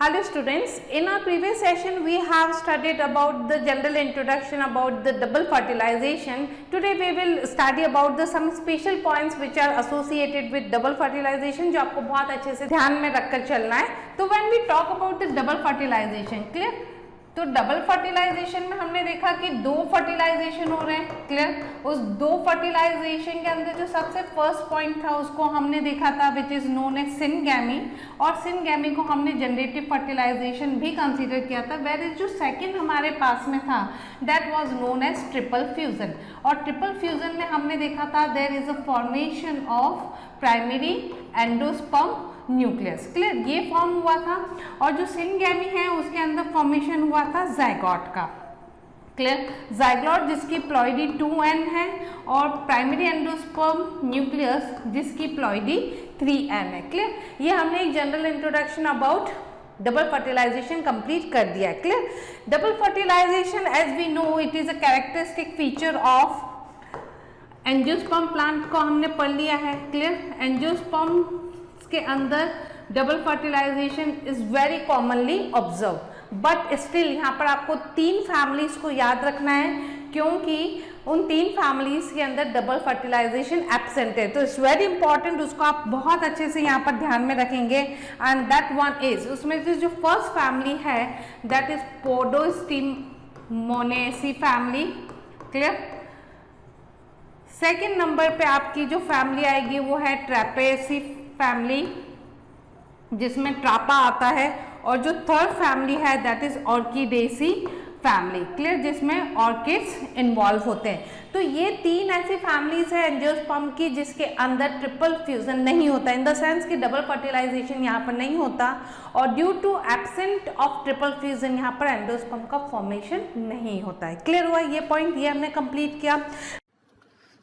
Hello students, in our previous session we have studied about the general introduction about the double fertilization. Today we will study about the some special points which are associated with double fertilization जो आपको बहुत अच्छे से ध्यान में रखकर चलना है. तो when we talk about the double fertilization, clear? तो डबल फर्टिलाइजेशन में हमने देखा कि दो फर्टिलाइजेशन हो रहे हैं. क्लियर? उस दो फर्टिलाइजेशन के अंदर जो सबसे फर्स्ट पॉइंट था उसको हमने देखा था which is known as syngamy, और सिनगैमी को हमने जनरेटिव फर्टिलाइजेशन भी कंसीडर किया था. वेर इज जो सेकंड हमारे पास में था that was known as triple fusion, और ट्रिपल फ्यूजन में हमने देखा था there is a formation of primary endosperm nucleus. Clear? ये फॉर्म हुआ था. और जो सिनगैमी है उसके अंदर फॉर्मेशन हुआ था जाइगोट का. क्लियर? जाइगोट जिसकी प्लॉइडी 2n है और प्राइमरी एंडोस्पर्म न्यूक्लियस जिसकी प्लॉइडी 3n है. क्लियर? ये हमने एक general introduction about double fertilisation complete कर दिया है. Clear? Double fertilisation as we know it is a characteristic feature of angiosperm plant को हमने पढ़ लिया है. क्लियर? एंजियोस्पर्म के अंदर double fertilisation is very commonly observe, but still यहाँ पर आपको तीन फैमिलीज को याद रखना है क्योंकि उन तीन फैमिलीज के अंदर डबल फर्टिलाइजेशन एब्सेंट है. तो इट्स वेरी इंपॉर्टेंट, उसको आप बहुत अच्छे से यहाँ पर ध्यान में रखेंगे. एंड दैट वन इज, उसमें जो फर्स्ट फैमिली है that is Podostemaceae family. Clear? Second number पे आपकी जो फैमिली आएगी वो है ट्रैपेसी फैमिली जिसमें ट्रापा आता है, और जो थर्ड फैमिली है that is orchidaceae family. Clear? जिसमें ऑर्किड्स इन्वॉल्व होते हैं. तो ये तीन ऐसी फैमिलीज है एंजियोस्पर्म की जिसके अंदर ट्रिपल फ्यूजन नहीं होता, इन द सेंस कि डबल फर्टिलाइजेशन यहाँ पर नहीं होता, और due to absent of triple fusion यहाँ पर एंजियोस्पर्म का फॉर्मेशन नहीं होता है. क्लियर हुआ ये पॉइंट? ये हमने कंप्लीट किया.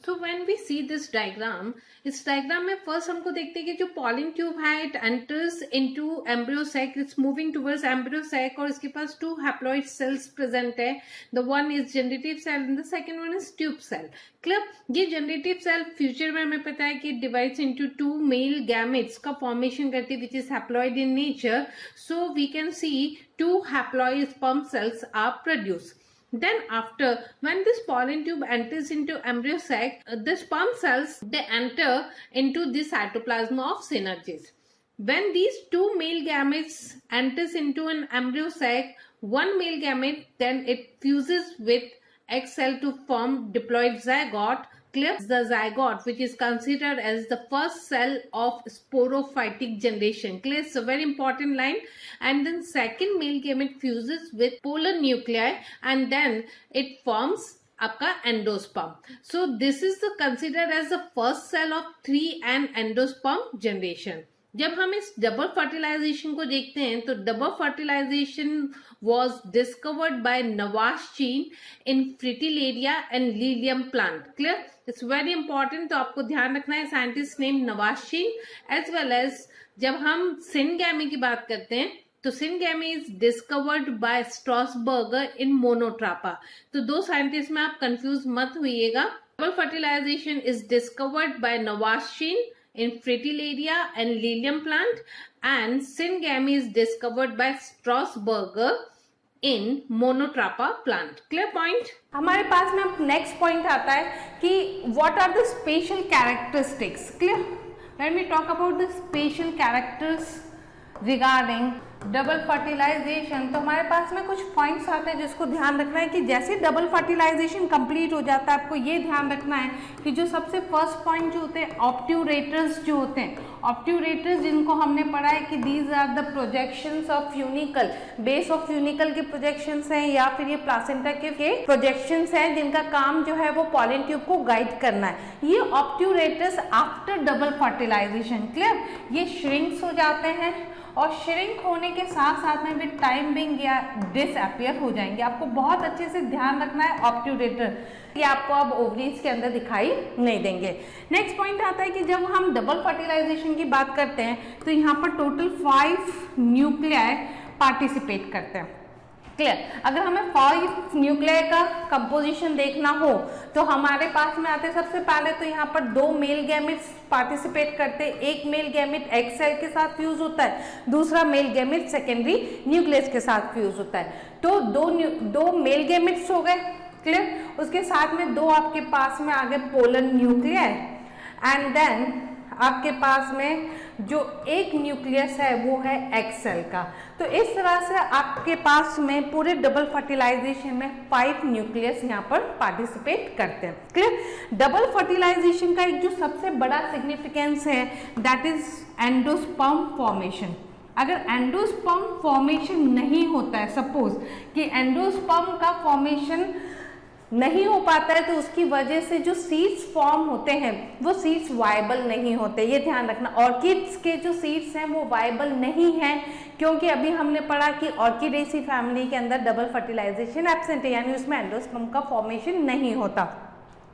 So when we see this diagram, इस डायग्राम में फर्स्ट हमको देखते हैं कि जो पॉलिन ट्यूब है it enters into embryo sac, it's moving towards embryo sac, और इसके पास टू हैप्लॉइड सेल्स प्रेजेंट है. The one is generative cell and the second one is tube cell. Clear? ये जनरेटिव सेल फ्यूचर में हमें पता है कि divides into two male gametes का फॉर्मेशन करती है which is haploid in nature. So we can see two haploid sperm cells are produced. Then after, when this pollen tube enters into embryo sac, the sperm cells, they enter into the cytoplasm of synergids. When these two male gametes enters into an embryo sac, one male gamete, then it fuses with egg cell to form diploid zygote. Clear? The zygote, which is considered as the first cell of sporophytic generation. Clear? So very important line. And then second male gamete fuses with polar nuclei and then it forms आपका endosperm. So this is the considered as the first cell of 3n endosperm generation. जब हम इस double fertilisation को देखते हैं तो double fertilisation was discovered by Nawaschin in Fritillaria and Lilium plant. Clear? It's very important, तो आपको ध्यान रखना है scientist name Nawaschin. As well as जब हम सिनगैमी की बात करते हैं तो syngamy is discovered by Strasburger in Monotropa. तो दो साइंटिस्ट में आप कंफ्यूज मत होइएगा. Double fertilisation is discovered by Nawaschin in Fritillaria and Lilium plant, and syngamy is discovered by Strasburger in Monotrapa plant. Clear point? हमारे पास में अब नेक्स्ट पॉइंट आता है कि what are the special characteristics. Clear? When we talk about the special characters regarding double fertilisation, तो हमारे पास में कुछ पॉइंट्स आते हैं जिसको ध्यान रखना है कि जैसे डबल फर्टिलाइजेशन कंप्लीट हो जाता है आपको ये ध्यान रखना है कि जो सबसे फर्स्ट पॉइंट जो होते हैं ऑब्ट्यूरेटर्स जो होते हैं, ऑब्ट्यूरेटर्स जिनको हमने पढ़ा है कि these are the projections of यूनिकल, बेस ऑफ यूनिकल के प्रोजेक्शंस हैं या फिर ये प्लासेंटा के प्रोजेक्शंस हैं जिनका काम जो है वो पॉलिन ट्यूब को गाइड करना है. ये ऑब्ट्यूरेटर्स आफ्टर डबल फर्टिलाइजेशन, क्लियर, ये श्रिंक्स हो जाते हैं और श्रिंक होने के साथ साथ में भी टाइम बिंग या डिसअपियर हो जाएंगे. आपको बहुत अच्छे से ध्यान रखना है ऑब्ट्यूरेटर, ये आपको अब ओवरीज के अंदर दिखाई नहीं देंगे. नेक्स्ट पॉइंट आता है कि जब हम डबल फर्टिलाइजेशन की बात करते हैं तो यहाँ पर टोटल 5 न्यूक्लियाई पार्टिसिपेट करते हैं. क्लियर। अगर हमें 5 न्यूक्लियाई का कंपोजिशन देखना हो तो हमारे पास में आते सबसे पहले तो यहाँ पर 2 मेल गैमेट्स पार्टिसिपेट करते, एक मेल गैमेट एग सेल के साथ फ्यूज होता है, दूसरा मेल गैमेट सेकेंडरी न्यूक्लियस के साथ फ्यूज होता है। तो दो मेल गैमेट्स हो गए, क्लियर। उसके साथ में 2 आपके पास में आ गए पोलर न्यूक्लियाई, एंड देन आपके पास में जो एक न्यूक्लियस है वो है एग सेल का। तो इस तरह से आपके पास में पूरे डबल फर्टिलाइजेशन में 5 न्यूक्लियस यहाँ पर पार्टिसिपेट करते हैं, क्लियर। डबल फर्टिलाइजेशन का एक जो सबसे बड़ा सिग्निफिकेंस है दैट इज एंडोस्पर्म फॉर्मेशन। अगर एंडोस्पर्म फॉर्मेशन नहीं होता है, सपोज कि एंडोस्पर्म का फॉर्मेशन नहीं हो पाता है तो उसकी वजह से जो सीड्स फॉर्म होते हैं वो सीड्स वायबल नहीं होते। ये ध्यान रखना, ऑर्किड्स के जो सीड्स हैं वो वायबल नहीं हैं, क्योंकि अभी हमने पढ़ा कि ऑर्किडेसी फैमिली के अंदर डबल फर्टिलाइजेशन एब्सेंट है, यानी उसमें एंडोस्पर्म का फॉर्मेशन नहीं होता।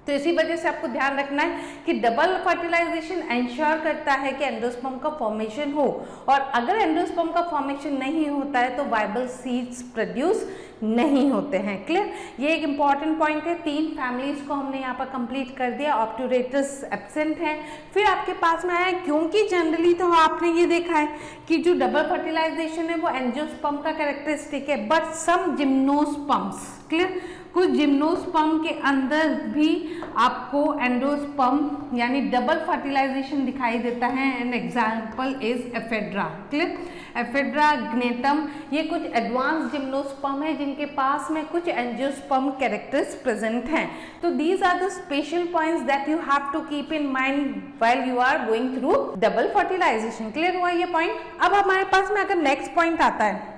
तो इसी वजह से आपको ध्यान रखना है कि डबल फर्टिलाइजेशन एंश्योर करता है कि एंडोस्पर्म का फॉर्मेशन हो, और अगर एंडोस्पर्म का फॉर्मेशन नहीं होता है तो वायबल सीड्स प्रोड्यूस नहीं होते हैं, क्लियर। ये एक इंपॉर्टेंट पॉइंट है। 3 फैमिलीज को हमने यहाँ पर कंप्लीट कर दिया, ऑब्टूरेटस एब्सेंट है। फिर आपके पास में आया, क्योंकि जनरली तो आपने ये देखा है कि जो डबल फर्टिलाइजेशन है वो एंजियोस्पर्म का कैरेक्टरिस्टिक है, बट सम जिम्नोस्पर्म्स, क्लियर, कुछ जिम्नोस्पर्म के अंदर भी आपको एंडोस्पर्म यानी डबल फर्टिलाइजेशन दिखाई देता है। An example is Ephedra, clear, Ephedra Gnetum. ये कुछ एडवांस जिम्नोस्पर्म है जिनके पास में कुछ एंजियोस्पर्म कैरेक्टर्स प्रेजेंट हैं। तो these are the special points that you have to keep in mind while you are going through double fertilisation, clear हुआ ये पॉइंट। अब हमारे पास में अगर नेक्स्ट पॉइंट आता है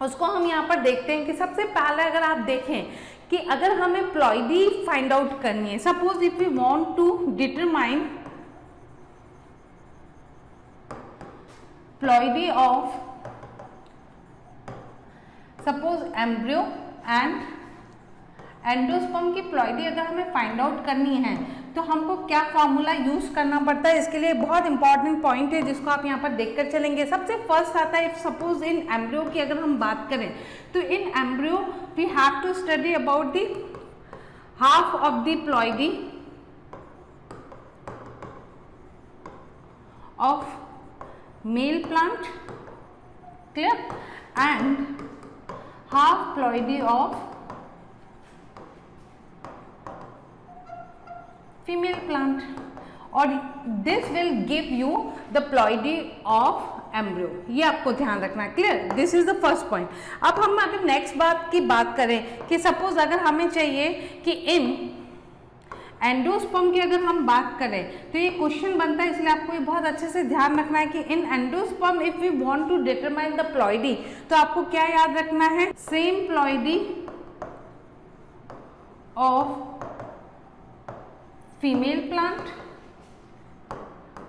उसको हम यहाँ पर देखते हैं कि सबसे पहले अगर आप देखें कि अगर हमें प्लॉइडी फाइंड आउट करनी है, suppose if we want to determine ploidy of suppose embryo and endosperm की प्लॉइडी अगर हमें फाइंड आउट करनी है तो हमको क्या फॉर्मूला यूज करना पड़ता है। इसके लिए बहुत इंपॉर्टेंट पॉइंट है जिसको आप यहाँ पर देखकर चलेंगे। सबसे फर्स्ट आता है, इफ सपोज इन एम्ब्रियो की अगर हम बात करें तो in embryo we have to study about the half of the ploidy of male plant, clear, and half ploidy of female plant, और this will give you the ploidy of embryo. ये आपको ध्यान रखना है, clear, this is the first point. अब हम अगर next बात की बात करें कि सपोज अगर हमें चाहिए कि इन एंडोस्पर्म की अगर हम बात करें तो ये क्वेश्चन बनता है, इसलिए आपको ये बहुत अच्छे से ध्यान रखना है कि in endosperm if we want to determine the ploidy तो आपको क्या याद रखना है, same ploidy of female plant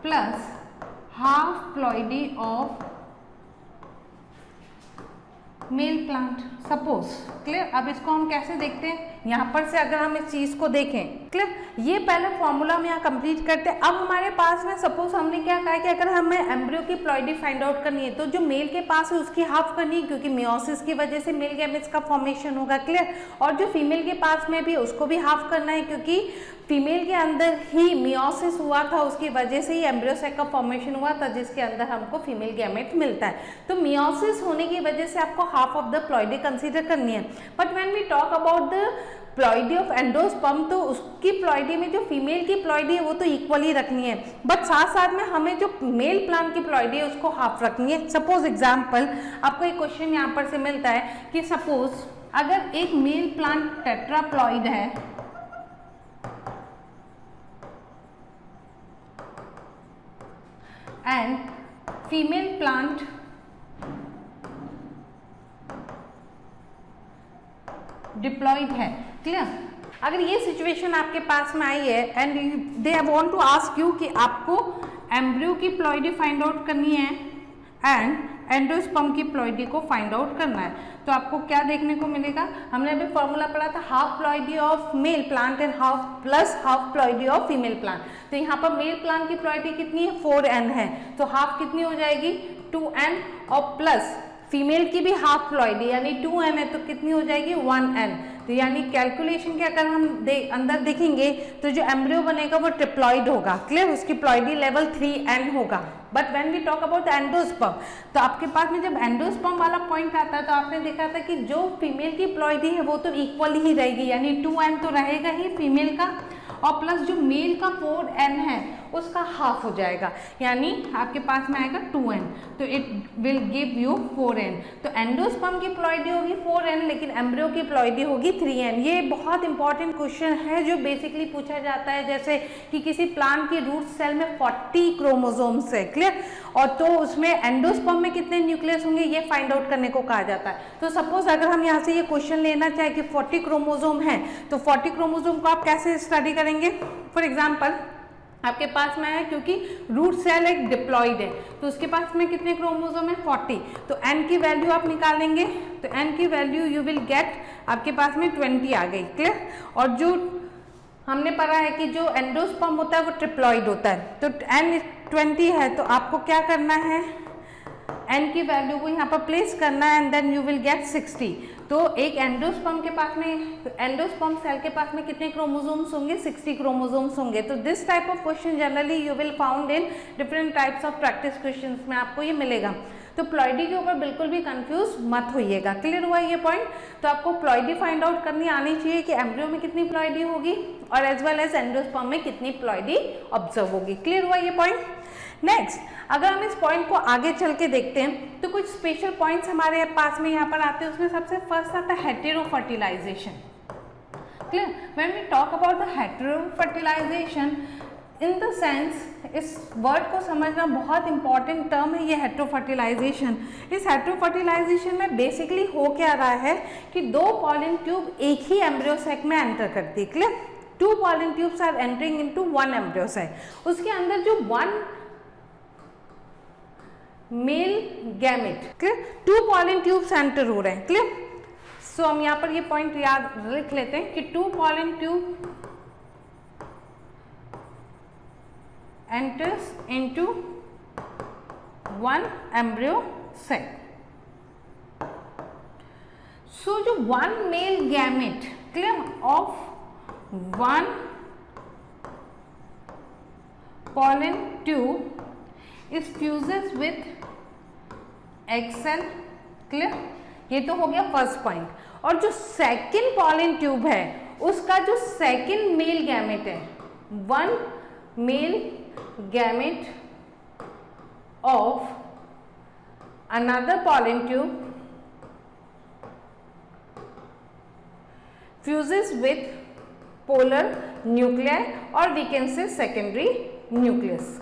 plus half ploidy of male plant, suppose, clear. अब इसको हम कैसे देखते हैं, यहाँ पर से अगर हम इस चीज को देखें, क्लियर, ये पहले फॉर्मूला हम यहाँ कंप्लीट करते हैं। अब हमारे पास में सपोज हमने क्या कहा कि अगर हमें एम्ब्रियो की प्लॉइडी फाइंड आउट करनी है तो जो मेल के पास है उसकी हाफ करनी है, क्योंकि मियोसिस की वजह से मेल गैमेट्स का फॉर्मेशन होगा, क्लियर, और जो फीमेल के पास में भी उसको भी हाफ करना है, क्योंकि फीमेल के अंदर ही मियोसिस हुआ था, उसकी वजह से ही एम्ब्रियो सैक का फॉर्मेशन हुआ था जिसके अंदर हमको फीमेल गैमेट मिलता है। तो मियोसिस होने की वजह से आपको half of the ploidy consider करनी है। But when we talk about the ploidy of endosperm तो उसकी प्लॉइडी में जो फीमेल की प्लॉइडी है वो तो इक्वली रखनी है, बट साथ साथ में हमें जो मेल प्लांट की प्लॉइडी है उसको हाफ रखनी है। सपोज एग्जाम्पल, आपको एक क्वेश्चन यहाँ पर से मिलता है कि सपोज अगर एक मेल प्लांट टेट्राप्लॉइड है एंड फीमेल प्लांट डिप्लॉइड है, क्लियर। अगर ये सिचुएशन आपके पास में आई है and they want to ask you कि आपको एम्ब्रियो की प्लॉइडी फाइंड आउट करनी है एंड एंडोस्पर्म की प्लॉइडी को फाइंड आउट करना है, तो आपको क्या देखने को मिलेगा, हमने अभी फॉर्मूला पढ़ा था half ploidy of male plant and half ploidy of female plant. तो यहाँ पर मेल प्लांट की प्लॉइडी कितनी है, 4n है, तो हाफ कितनी हो जाएगी 2n और प्लस फीमेल की भी हाफ प्लॉइडी यानी 2n है तो कितनी हो जाएगी 1n। तो यानी कैलकुलेशन के अगर हम अंदर देखेंगे तो जो एम्ब्रियो बनेगा वो ट्रिप्लॉइड होगा, क्लियर, उसकी प्लॉइडी लेवल 3n होगा। But when we talk about endosperm, तो आपके पास में जब एंडोस्पर्म वाला पॉइंट आता है तो आपने देखा था कि जो फीमेल की प्लॉइडी है वो तो इक्वल ही रहेगी, यानी 2n तो रहेगा ही फीमेल का, और प्लस जो मेल का 4n है उसका हाफ हो जाएगा, यानी आपके पास में आएगा 2n, तो it will give you 4n। तो एंडोस्पर्म की प्लॉइडी होगी 4n लेकिन एम्ब्रियो की प्लॉइडी होगी 3n। ये बहुत इंपॉर्टेंट क्वेश्चन है जो बेसिकली पूछा जाता है, जैसे कि किसी प्लांट की रूट सेल में 40 क्रोमोसोम्स है, क्लियर, और तो उसमें एंडोस्पर्म में कितने न्यूक्लियस होंगे ये फाइंड आउट करने को कहा जाता है। तो सपोज अगर हम यहाँ से ये क्वेश्चन लेना चाहे कि 40 क्रोमोसोम है तो 40 क्रोमोसोम को आप कैसे स्टडी करेंगे। फॉर एग्जाम्पल आपके पास में है, क्योंकि रूट सेल एक डिप्लॉइड है तो उसके पास में कितने क्रोमोसोम है 40, तो n की वैल्यू आप निकालेंगे तो n की वैल्यू यू विल गेट आपके पास में 20 आ गई, क्लियर। और जो हमने पढ़ा है कि जो एंडोस्पर्म होता है वो ट्रिप्लॉइड होता है, तो n 20 है तो आपको क्या करना है n की वैल्यू को यहाँ पर प्लेस करना है and then you will get 60। तो एक एंडोस्पर्म के पास में, एंडोस्पर्म सेल के पास में कितने क्रोमोसोम्स होंगे 60 क्रोमोसोम्स होंगे। तो this type of question generally you will found in different types of practice questions में आपको ये मिलेगा। तो प्लॉइडी के ऊपर बिल्कुल भी कंफ्यूज मत होइएगा, क्लियर हुआ ये पॉइंट। तो आपको प्लॉइडी फाइंड आउट करनी आनी चाहिए कि एम्ब्रियो में कितनी प्लॉइडी होगी और एज वेल एज एंडोस्पर्म में कितनी प्लॉइडी ऑब्जर्व होगी, क्लियर हुआ ये पॉइंट। नेक्स्ट अगर हम इस पॉइंट को आगे चल के देखते हैं तो कुछ स्पेशल पॉइंट्स हमारे पास में यहाँ पर आते हैं। उसमें सबसे फर्स्ट आता है heterofertilisation, clear. When we talk about the heterofertilisation in the sense, इस वर्ड को समझना बहुत इंपॉर्टेंट टर्म है ये हेटेरोफर्टिलाइजेशन। इस हेटेरोफर्टिलाइजेशन में बेसिकली हो क्या रहा है कि दो पॉलन ट्यूब एक ही एम्ब्रियो सैक में एंटर करती है, clear. 2 pollen tubes are entering into 1 embryo sac. उसके अंदर जो 1 male gamete, clear, 2 pollen tubes enter हो रहे हैं, क्लियर। सो हम यहाँ पर ये पॉइंट याद लिख लेते हैं कि 2 pollen tube enters into 1 embryo sac. So जो 1 male gamete, clear, of 1 pollen tube is fuses with egg cell, clear, ये तो हो गया फर्स्ट पॉइंट। और जो सेकेंड पॉलन ट्यूब है उसका जो सेकेंड मेल गैमेट है, 1 male gamete of another pollen tube fuses with polar nuclei or we can say secondary nucleus।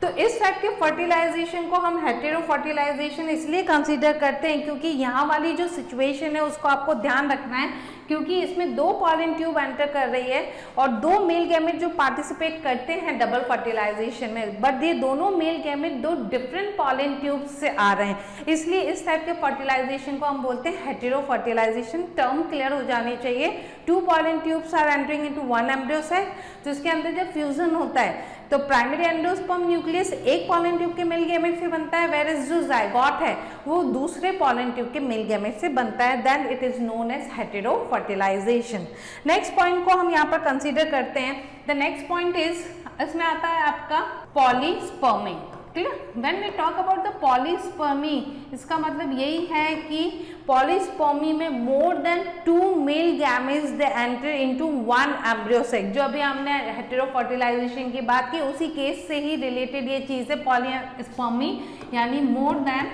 तो इस टाइप के फर्टिलाइजेशन को हम हेटेरोफर्टिलाइजेशन इसलिए कंसीडर करते हैं क्योंकि यहाँ वाली जो सिचुएशन है उसको आपको ध्यान रखना है, क्योंकि इसमें 2 पॉलन ट्यूब एंटर कर रही है और 2 मेल गैमेट जो पार्टिसिपेट करते हैं डबल फर्टिलाइजेशन में, बट ये दोनों male gamete 2 different pollen tube से आ रहे हैं, इसलिए इस टाइप के फर्टिलाइजेशन को हम बोलते हैं हेटेरोफर्टिलाइजेशन। टर्म क्लियर हो जानी चाहिए। 2 pollen tubes are entering into 1 embryo sac, तो इसके अंदर जब फ्यूजन होता है तो प्राइमरी एंडोस्पर्म न्यूक्लियस एक पॉलन ट्यूब के मेल गैमेट से बनता है, वेयर इज जो जाइगोट है वो दूसरे पॉलन ट्यूब के मेल गैमेट से बनता है, then it is known as heterofertilisation. Next point को हम यहाँ पर कंसीडर करते हैं। द नेक्स्ट पॉइंट इज, इसमें आता है आपका polyspermy, clear. When we talk about the polyspermy, इसका मतलब यही है कि पॉलीस्पर्मी में more than 2 male gametes they enter into 1 embryo sac. जो अभी हमने हेटेरोफर्टिलाइजेशन की बात की उसी केस से ही रिलेटेड ये चीज है पॉलीस्पर्मी, यानी मोर देन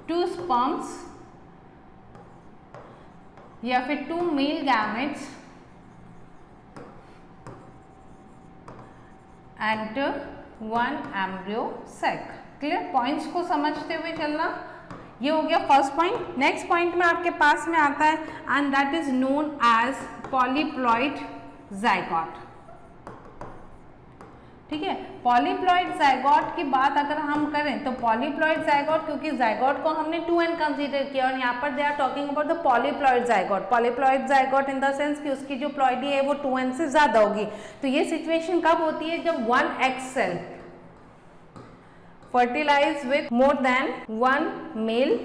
2 स्पर्म्स या फिर 2 male gametes enter 1 embryo sac, clear. Points को समझते हुए चलना, ये हो गया फर्स्ट पॉइंट। नेक्स्ट पॉइंट में आपके पास में आता है and that is known as polyploid zygote, ठीक है। पॉलीप्लॉइड जाइगोट की बात अगर हम करें तो पॉलीप्लॉइड जाइगोट, क्योंकि जाइगोट को हमने 2n कंसीडर किया और यहाँ पर they are talking about the polyploid zygote. Polyploid zygote in the sense कि उसकी जो प्लॉइडी है वो 2n से ज्यादा होगी। तो ये सिचुएशन कब होती है, जब 1 egg cell fertilize with more than one male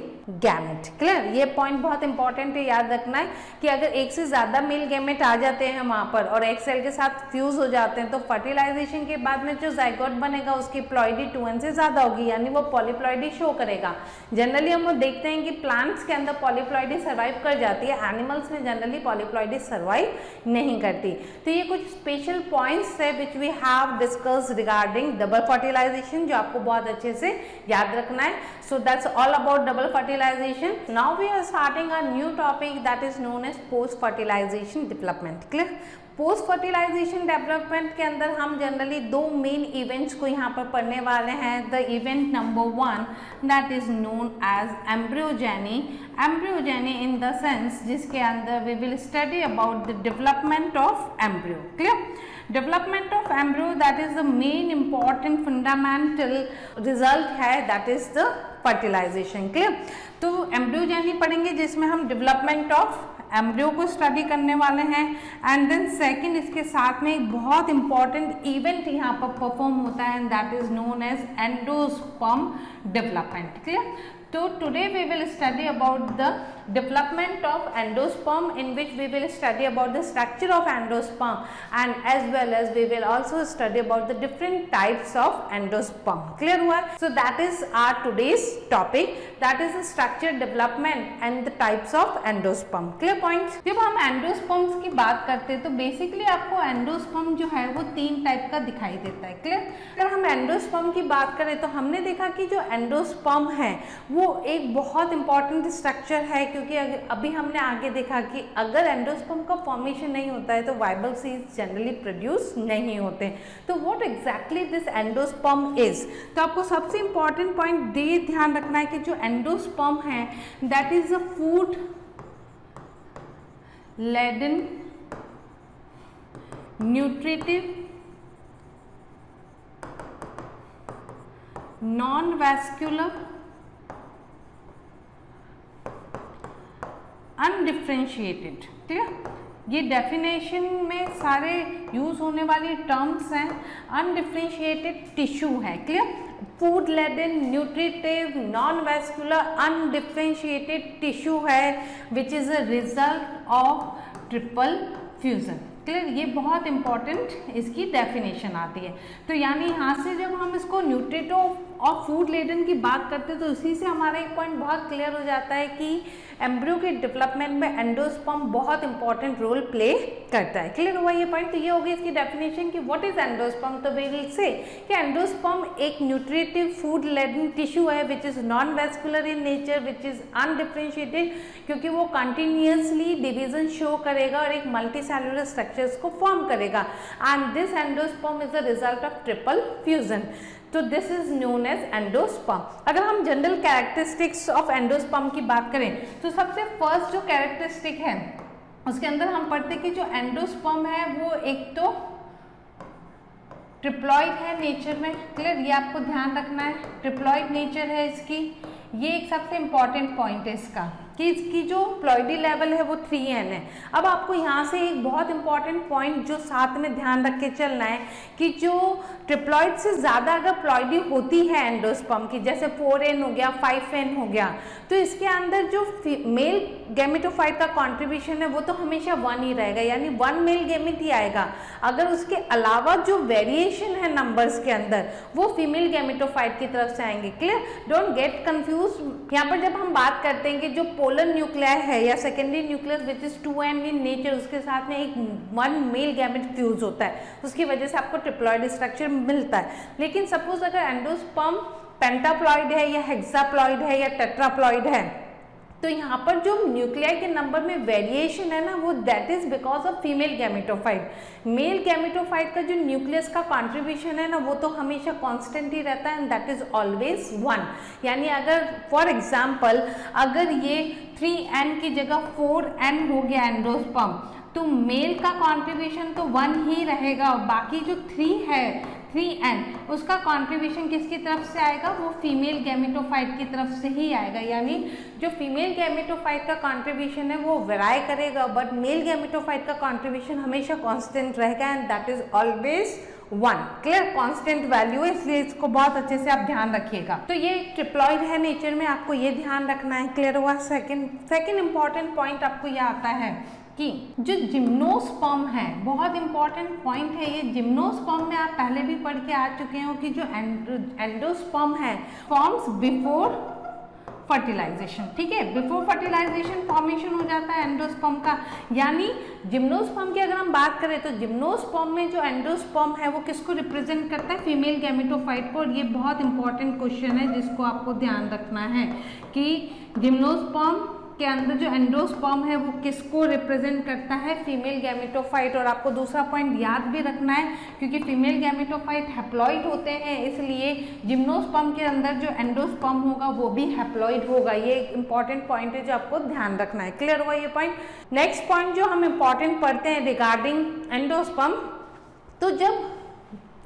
gamete. Clear? ये पॉइंट बहुत इंपॉर्टेंट है, याद रखना है कि अगर एक से ज्यादा मेल गैमेट आ जाते हैं वहां पर और एक सेल के साथ फ्यूज हो जाते हैं तो फर्टिलाइजेशन के बाद में जो जाइगोट बनेगा उसकी प्लॉइडी 2n से ज्यादा होगी, यानी वो पॉलीप्लॉइडी शो करेगा। जनरली हम लोग देखते हैं कि प्लांट्स के अंदर पॉलीप्लॉइडी सर्वाइव कर जाती है, एनिमल्स में जनरली पॉलीप्लॉइडी सर्वाइव नहीं करती। तो ये कुछ स्पेशल पॉइंट्स है which we have discussed regarding double fertilization, जो आपको बहुत अच्छे से याद रखना है। So that's all about double fertilization. Now we are starting a new topic that is known as post fertilization development. Clear? Post fertilization development के अंदर हम जनरली दो मेन इवेंट्स को यहाँ पर पढ़ने वाले हैं। The event number 1 that is known as embryogeny. Embryogeny in the sense जिसके अंदर we will study about the development of embryo. Clear? Development of embryo that is the main important fundamental result है, that is the fertilisation. Clear? तो embryogeny पढ़ेंगे जिसमें हम development of embryo को study करने वाले हैं। एंड देन सेकंड इसके साथ में एक बहुत इंपॉर्टेंट इवेंट यहाँ पर परफॉर्म होता है and that is known as endosperm development. Clear? So today we will study about the development of endosperm, in which we will study about the structure of endosperm and as well as we will also study about the different types of endosperm. Clear हुआ? So that is our today's topic, that is the structure, development and the types of endosperm. Clear points? जब हम endosperms की बात करते हैं तो basically आपको endosperm जो है वो 3 टाइप का दिखाई देता है। क्लियर? अगर हम endosperm की बात करें तो हमने देखा कि जो endosperm है वो एक बहुत इंपॉर्टेंट स्ट्रक्चर है, क्योंकि अभी हमने आगे देखा कि अगर एंडोस्पर्म का फॉर्मेशन नहीं होता है तो वाइबल सीड्स जनरली प्रोड्यूस नहीं होते। तो what exactly this endosperm is, तो आपको सबसे इंपॉर्टेंट पॉइंट ये ध्यान रखना है कि जो एंडोस्पर्म है that is a food laden nutritive non vascular undifferentiated. Clear? ये डेफिनेशन में सारे यूज होने वाली टर्म्स हैं। अनडिफ्रेंशिएटेड टिश्यू है। Clear? Food laden nutritive non vascular undifferentiated tissue है which is a result of triple fusion. Clear? ये बहुत इंपॉर्टेंट इसकी डेफिनेशन आती है। तो यानी यहाँ से जब हम इसको न्यूट्रिटिव और फूड लेडन की बात करते हैं तो उसी से हमारा एक पॉइंट बहुत क्लियर हो जाता है कि एम्ब्रियो के डेवलपमेंट में एंडोस्पर्म बहुत इंपॉर्टेंट रोल प्ले करता है। क्लियर हुआ ये पॉइंट? तो ये होगी इसकी डेफिनेशन कि व्हाट इज एंडोस्पर्म। तो वी विल से कि एंडोस्पर्म एक न्यूट्रिटिव फूड लेडन टिश्यू है which is non vascular in nature, which is undifferentiated, क्योंकि वो कंटिन्यूसली डिवीजन शो करेगा और एक मल्टीसेलुलर स्ट्रक्चर्स को फॉर्म करेगा। And this endosperm is the result of triple fusion. तो this is known as endosperm. अगर हम जनरल कैरेक्टरिस्टिक्स ऑफ एंडोस्पर्म की बात करें तो सबसे फर्स्ट जो कैरेक्टरिस्टिक है उसके अंदर हम पढ़ते कि जो एंडोस्पर्म है वो एक तो ट्रिप्लॉइड है नेचर में। क्लियर? ये आपको ध्यान रखना है, ट्रिप्लॉइड नेचर है इसकी। ये एक सबसे इंपॉर्टेंट पॉइंट है इसका कि इसकी जो प्लॉइडी लेवल है वो 3n है। अब आपको यहाँ से एक बहुत इंपॉर्टेंट पॉइंट जो साथ में ध्यान रख के चलना है कि जो ट्रिप्लॉइड से ज़्यादा अगर प्लॉइडी होती है एंडोस्पर्म की, जैसे 4n हो गया 5n हो गया, तो इसके अंदर जो मेल गैमेटोफाइट का कॉन्ट्रीब्यूशन है वो तो हमेशा 1 ही रहेगा, यानी 1 मेल गैमेट ही आएगा। अगर उसके अलावा जो वेरिएशन है नंबर्स के अंदर वो फीमेल गैमेटोफाइट की तरफ से आएंगे। क्लियर? Don't get confuse. यहाँ पर जब हम बात करते हैं कि जो पोलर न्यूक्लियर है या secondary nucleus which is 2n in nature, उसके साथ में एक 1 मेल गैमेट फ्यूज होता है, उसकी वजह से आपको ट्रिप्लॉइड स्ट्रक्चर मिलता है। लेकिन सपोज अगर एंडोस्पर्म पेंटाप्लॉइड है या हेक्साप्लॉइड है या टेट्राप्लॉइड है तो यहाँ पर जो न्यूक्लियाई के नंबर में वेरिएशन है ना वो that is because of female gametophyte. Male gametophyte का जो न्यूक्लियस का कंट्रीब्यूशन है ना वो तो हमेशा कांस्टेंट ही रहता है एंड दैट इज ऑलवेज 1। यानी अगर फॉर एग्जांपल अगर ये 3n की जगह 4n हो गया एंडोस्पर्म तो मेल का कंट्रीब्यूशन तो 1 ही रहेगा और बाकी जो 3 है 3n उसका कंट्रीब्यूशन किसकी तरफ से आएगा, वो फीमेल गैमेटोफाइट की तरफ से ही आएगा। यानी जो फीमेल गैमेटोफाइट का कंट्रीब्यूशन है वो वेराई करेगा बट मेल गैमेटोफाइट का कंट्रीब्यूशन हमेशा कांस्टेंट रहेगा and that is always 1। Clear, constant value है, इसलिए इसको बहुत अच्छे से आप ध्यान रखिएगा। तो ये ट्रिप्लॉइड है नेचर में, आपको ये ध्यान रखना है। क्लियर हुआ? सेकंड इंपॉर्टेंट पॉइंट आपको ये आता है कि जो जिम्नोस्पर्म है, बहुत इंपॉर्टेंट पॉइंट है ये। जिम्नोस्पर्म में आप पहले भी पढ़ के आ चुके हो कि जो एंडोस्पर्म है फॉर्म्स बिफोर फर्टिलाइजेशन। ठीक है, बिफोर फर्टिलाइजेशन फॉर्मेशन हो जाता है एंडोस्पर्म का। यानी जिम्नोस्पर्म की अगर हम बात करें तो जिम्नोस्पर्म में जो एंडोस्पर्म है वो किसको रिप्रेजेंट करता है? फीमेल गैमेटोफाइट को। और ये बहुत इंपॉर्टेंट क्वेश्चन है जिसको आपको ध्यान रखना है कि जिम्नोस्पर्म के अंदर जो एंडोस्पर्म है वो किसको रिप्रेजेंट करता है? Female gametophyte. और आपको दूसरा पॉइंट याद भी रखना है क्योंकि फीमेल गैमेटोफाइट हैप्लॉइड होते हैं, इसलिए जिम्नोस्पर्म के अंदर जो एंडोस्पर्म होगा वो भी हैप्लॉइड होगा। ये एक इंपॉर्टेंट पॉइंट है जो आपको ध्यान रखना है। क्लियर हुआ ये पॉइंट? नेक्स्ट पॉइंट जो हम इंपॉर्टेंट पढ़ते हैं रिगार्डिंग एंडोस्पर्म, तो जब